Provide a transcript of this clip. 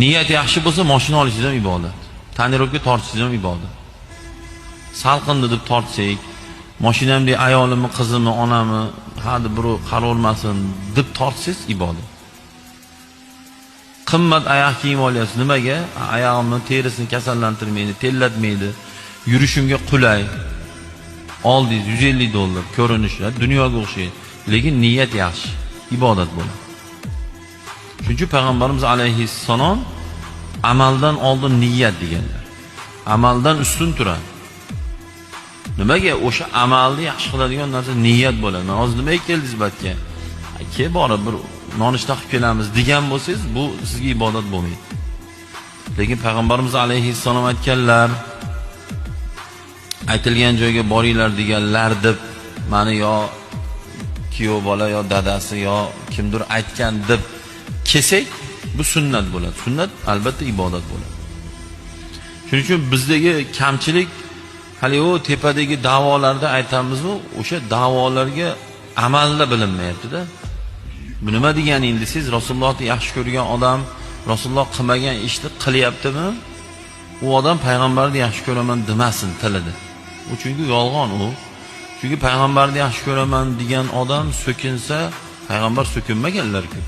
Niyat yaxshi bo'lsa, mashina olishingiz ham ibodat. Tonirovka tortishingiz ham ibodat. Salqindi deb tortsak, mashinamda ayolimni, qizimni, onamni, hadi birov qarormasin deb tortsangiz ibodat. Qimmat oyoq kiyim olyapsiz, nimaga? Oyog'imni terisini kasallantirmaydi, tellatmaydi, yurishimga qulay. Oldingiz $150 ko'rinishlar, dunyoga o'xshaydi. Lekin niyat yaxshi, ibodat bo'ladi. Chunki payg'ambarimiz alayhissalom amaldan oldin niyat deganlar. Amaldan ustun turadi. Nimaga? O'sha amalni yaxshi qiladigan narsa niyat bo'ladi. Men hozir nimaga keldingiz batga? Ke borib bir nonushta qilib kelamiz degan bo'lsangiz, bu sizga ibodat bo'lmaydi. Lekin payg'ambarimiz alayhissalom aytganlar, aytilgan joyga boringlar deganlar deb meni yo kuyov bola yo dadasi yo kimdir aytgan deb kelsak, bu sunnat bo'ladi. Sunnat albatta ibodat bo'ladi. Shuning uchun bizdagi kamchilik hali o tepadagi da'volarda aytamiz-ku, o'sha da'volarga amalda bilinmayapti-da. Bu nima degani siz Rasulullohni yaxshi ko'rgan odam Rasululloh qilmagan ishni qilyaptimi? U odam payg'ambarni yaxshi ko'raman demasin tilida. U chunki yolg'on u. Chunki payg'ambarni yaxshi ko'raman degan odam so'kinsa, payg'ambar so'kinmaganlar-ku.